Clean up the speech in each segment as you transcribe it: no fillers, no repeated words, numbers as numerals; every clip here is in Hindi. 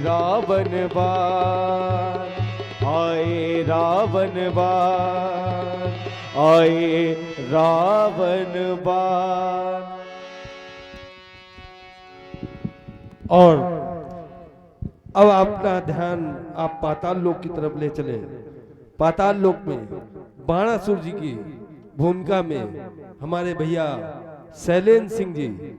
रावण बाण आए, रावण बाण आए, रावण बाण। और अब अपना ध्यान आप पाताल लोक की तरफ ले चले। पाताल लोक में बाणासुर जी की भूमिका में हमारे भैया शैलेंद्र सिंह जी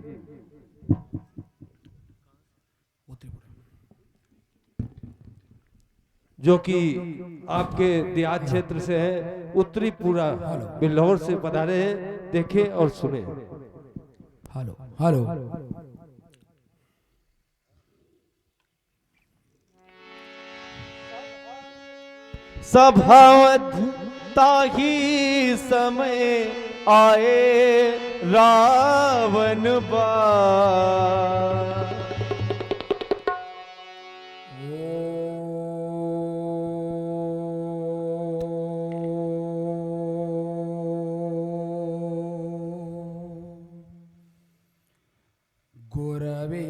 जो कि आपके देहात क्षेत्र से है, उत्तरी पूरा बिल्हौर से पधारे हैं। देखें और सुने। Hello hello. सभावधता ही समय आए, रावण बाण। गुरवे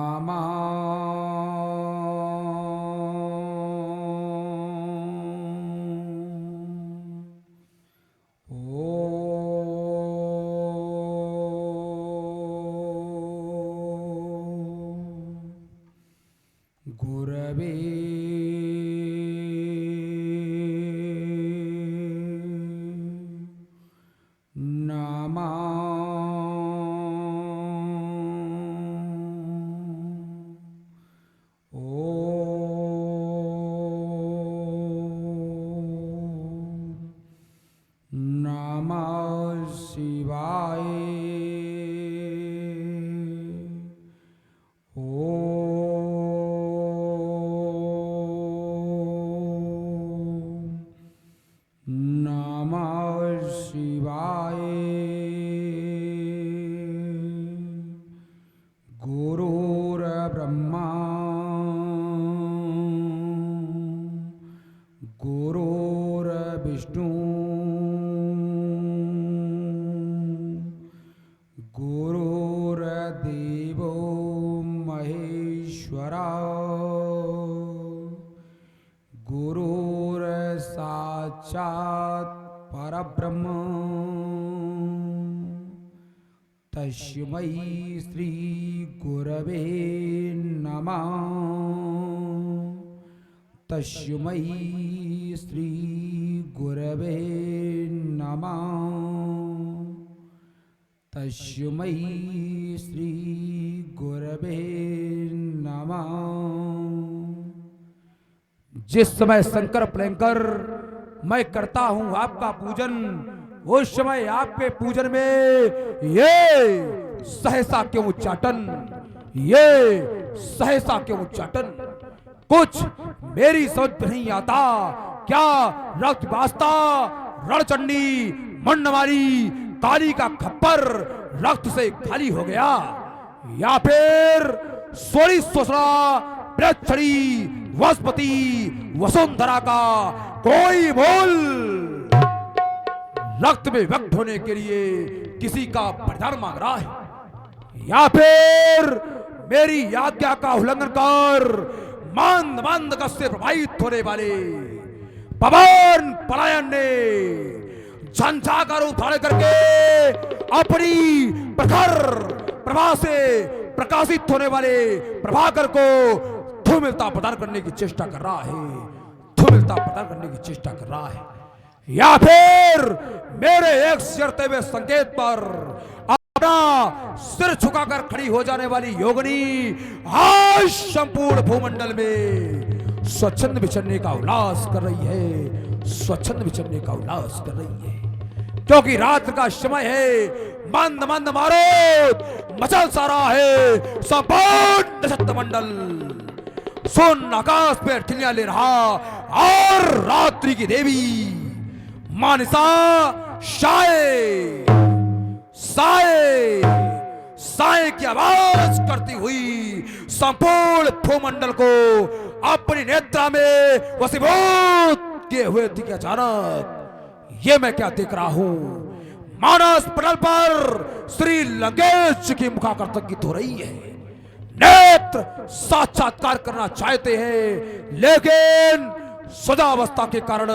नामा गुरवे नामा नमः शिवाय। नमः शिवाय। गुरुर्ब्रह्मा गुरुर्विष्णु गुरुर्देवो महेश्वरा गुरुर्साक्षात् परब्रह्म तस्मै श्री गुरवे नमः। तस्मै श्री गुरवे नमः। तस्मै श्री गुरवे नमः। जिस समय शंकर प्लंकर मैं करता हूं आपका पूजन, उस समय आपके पूजन में ये सहसा क्यों उच्चाटन, ये सहसा क्यों उच्चाटन, कुछ मेरी समझ नहीं आता। क्या रक्त वास्ता रणचंडी मंडमारी काली का खप्पर रक्त से खाली हो गया, या फिर सोरी सोसरा प्रक्षणी वसपति वसुंधरा का कोई मूल रक्त में व्यक्त होने के लिए किसी का बलिदान मांग रहा है, या फिर मेरी आज्ञा का उल्लंघन कर मंद मंद गति से प्रभावित होने वाले पवन पलायन ने झंझा का रूप धारण करके अपनी प्रखर प्रभा से प्रकाशित होने वाले प्रभाकर को धूमिलता प्रदान करने की चेष्टा कर रहा है, धूमिलता प्रदान करने की चेष्टा कर रहा है, या फिर मेरे एक शर्ते में संकेत पर अपना सिर झुकाकर खड़ी हो जाने वाली योगिनी आज संपूर्ण भूमंडल में स्वच्छंद विचरने का उल्लास कर रही है, स्वच्छंद विचरने का उल्लास कर रही है, क्योंकि रात्र का समय है। मंद मंद मारो मचल सा रहा है संपूर्ण सप्तमंडल, सोन आकाश पे ठिलियां ले रहा, और रात्रि की देवी मानसा शाये साए साए की आवाज करती हुई संपूर्ण भूमंडल को अपनी नेत्रा में वसीभूत किए हुए थी कि अचानक ये मैं क्या देख रहा हूं, मानस पटल पर श्री लंकेश की मुखाकृति हो रही है। नेत्र साक्षात्कार करना चाहते हैं लेकिन सदावस्था के कारण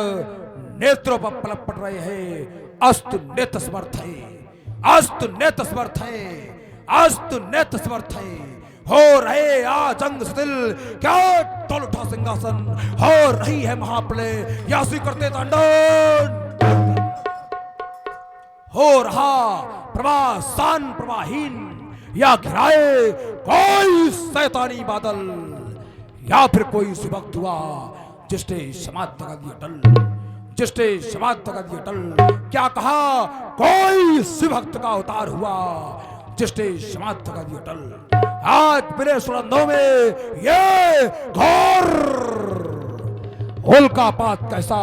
नेत्रों पर पलक पड़ रहे हैं। अस्तु नेत्र समर्थ है, अस्तु नेत्र समर्थ है, अस्तु नेत्र समर्थ है। हो रहे आजंग शिथिल, क्या टोल उठा सिंहासन, हो रही है महाप्रलय, या स्वीकृत तांडव, हो रहा प्रवाह सान प्रवाहीन, या घिराए कोई शैतानी बादल, या फिर कोई सुभक्त हुआ जिसने समाधि लगा दी अटल, जिसने समाधि लगा दी अटल। क्या कहा, कोई शिवभक्त का अवतार हुआ जिसने समाधि लगा दी अटल। आज मेरे सुरंधों में ये घोर उल्कापात कैसा,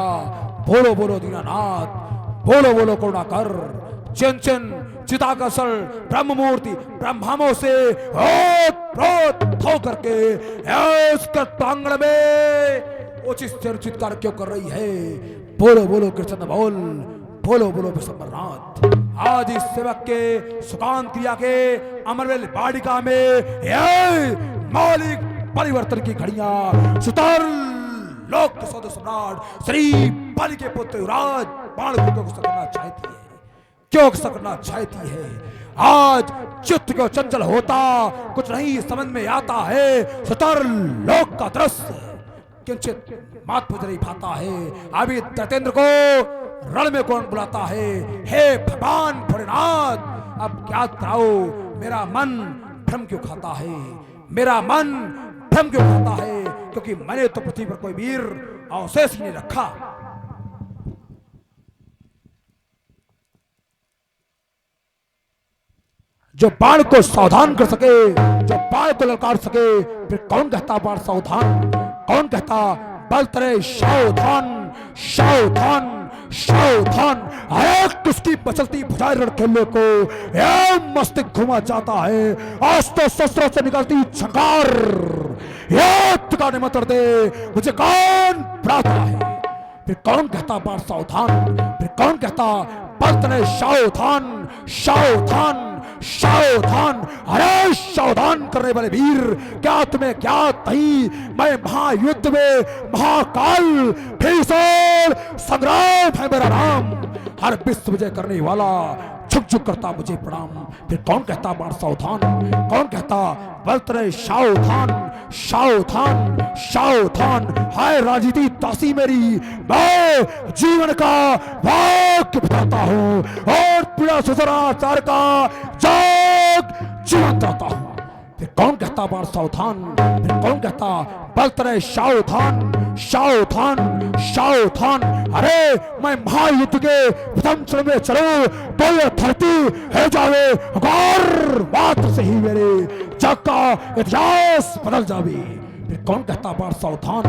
बोलो बोलो दीनानाथ, बोलो बोलो करुणाकर। चिन चिन चिताकर्षण ब्रह्म मूर्ति ब्रह्मामों से हो करके इसके प्रांगण में उचित उचित कार्य क्यों कर रही है। बोलो बोलो कृष्ण बोल, बोलो बोलो विश्वम्भरनाथ। आज इस सेवक के सुकांत क्रिया के अमरवेल बाड़िका में ये मौलिक परिवर्तन की घड़ियां सुतर लोक सौद सम्राट श्री बलि के पुत्र युवराज बाण को करना चाहती है, क्यों करना चाहती है। आज चित्त को चंचल होता कुछ नहीं समझ में आता है। सुतर लोक का दृश्य किंचित मात मुझे नहीं भाता है। अभी दैतेंद्र को रण में कौन बुलाता है। हे भगवान भोलेनाथ, अब क्या कराओ, मेरा मन भ्रम क्यों खाता है, मेरा मन भ्रम क्यों खाता है, क्योंकि मैंने तो पृथ्वी पर कोई वीर अवशेष ही नहीं रखा। जो बाण को सावधान कर सके, जो बाण को ललकार सके, फिर कौन कहता बाण सावधान, कौन कहता बल तरे सावधान सावधान सावधान। अरे किसकी बचलती भुजाएं रण खेलने को ये मस्तिष्क घुमा जाता है। आज तो शस्त्रों से निकलती झंकार ये तुका निमंत्रण दे, मुझे कौन बुलाता है। फिर कौन कहता बाण सावधान, फिर कौन कहता बल तरे सावधान सावधान सावधान। अरे सावधान करने वाले वीर, क्या तुम्हें क्या नहीं, मैं महायुद्ध में महाकाल भीषण संग्राम है मेरा नाम। हर विश्व विजय करने वाला झुक झुक करता मुझे प्रणाम। फिर कौन कहता बाण सावधान, कौन कहता बल तरे सावधान सावधान सावधान। हाय राजनीति दासी मेरी, मैं जीवन का वाक्य बताता हूँ और पीड़ा सुधराचार का जाग जीवन चाहता हूँ। फिर कौन कहता बाण सावधान, फिर कौन कहता बल तरे सावधान सावधान सावधान। अरे मैं महायुद्ध के प्रथम चरण में चलूं तो ये धरती है जावे गौर बात से ही मेरे जग का इतिहास बदल जावे। फिर कौन कहता बाण सावधान,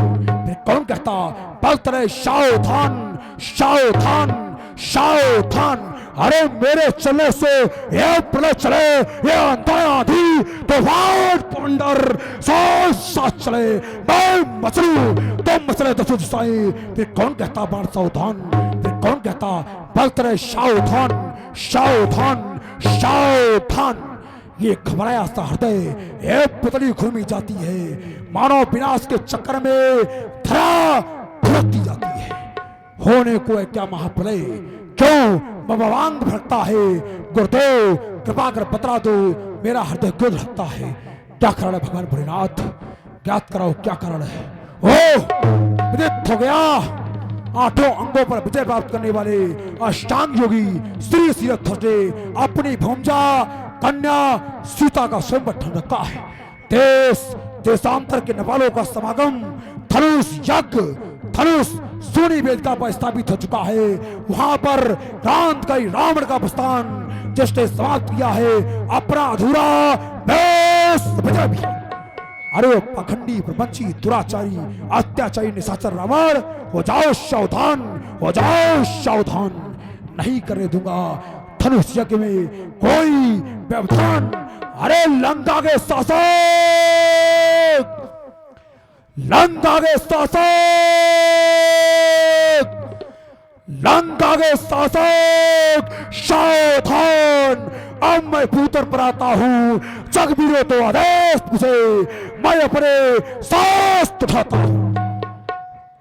फिर कौन कहता बल तरे सावधान सावधान सावधान। अरे मेरे चलने से ये प्रलय चले, ये आंधी तूफान पंडर साथ चले, मैं मचलूं तो मचले दसों दिशाएं। फिर कौन कहता बाण सावधान, फिर कौन कहता बल तरे सावधान सावधान सावधान। ये घबराया सा हृदय ये पुतली घूमी जाती है, मानव विनाश के चक्कर में धरा भटकती जाती है। होने को है क्या महाप्रलय, क्यों भगवान भटकता है। गुरुदेव कृपा कर बतला दो, मेरा हृदय क्यों धड़कता है। क्या कारण है भगवान भोलेनाथ, ज्ञात कराओ क्या कारण है। ओ विदित हो गया, आठों अंगों पर विजय प्राप्त करने वाले अष्टांग योगी श्री सीरथ ध्वज ने अपनी भूमजा कन्या सीता का स्वयं रखा है। देश देशांतर के नेपालों का समागम, धनुष यज्ञ, धनुष सोनी वेदिका पर स्थापित हो चुका है। वहां पर क्रांत का रावण का प्रस्थान जिसने समाप्त किया है अपना अधूरा विजय भी। अरे पखंडी प्रपंची दुराचारी अत्याचारी निशाचर रावण, हो जाओ सावधान, हो जाओ सावधान। नहीं करने दूंगा धनुष यज्ञ में कोई व्यवधान। अरे लंका के शासक, लंका के शासक, लंका के शासक सावधान, अब मैं भूतर पर आता हूं। जगवीरों तो आदेश मुझे, मैं अपने शास्त्र उठाता हूं।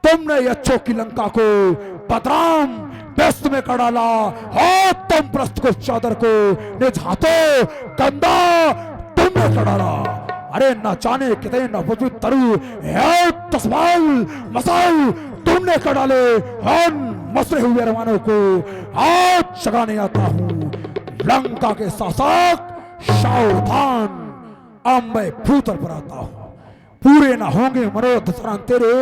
तुमने यक्षों की लंका को बदनाम व्यस्त में कर डाला, और तुम प्रस्त को चादर को निज हाथों गंदा तुमने कर डाला। अरे न जाने कितने न तरु तस्माल मसाल तुमने कर डाले। हम मसरे हुए रवानों को आज जगाने आता हूं। लंका के शासक सावधान, अब मैं भूतल पर आता हूं। पूरे ना होंगे मनोरथ सरान तेरे,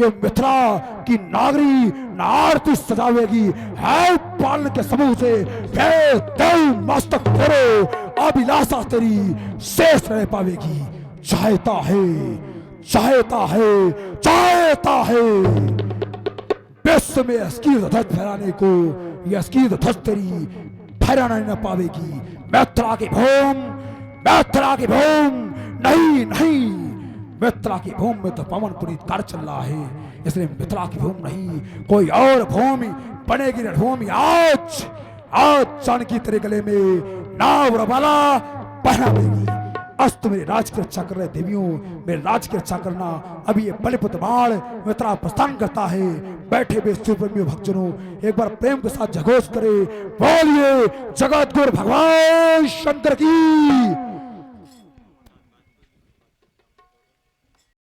ये मिथिला की नागरी न आरती सजावेगी। है पालन के समूह से देव मस्तक फेरो, अभिलाषा तेरी शेष रह पावेगी। चाहता है, चाहता है, चाहता है विश्व में अस्कीर ध्वज फहराने को, यह अस्कीर ध्वज तेरी फहराना न पावेगी। मिथिला की भूमि, मिथिला की भूमि नहीं, नहीं, मिथिला की भूमि में तो पवन पुनीत कार्य चल रहा है, इसलिए मिथिला की भूमि नहीं कोई और भूमि बनेगी रणभूमि। आज आज जानकी तेरे गले में नाव रवाला पहना देगी। अस्त मेरे राज की रक्षा कर रहे देवियों, मेरे राज की रक्षा करना। अभी ये बलिपुत्र बाण मिथिला प्रस्थान करता है। बैठे बेस्प्रेमियों भक्तजनों, एक बार प्रेम के साथ जघोष करे, बोलिए जगत गुरु भगवान शंकर की।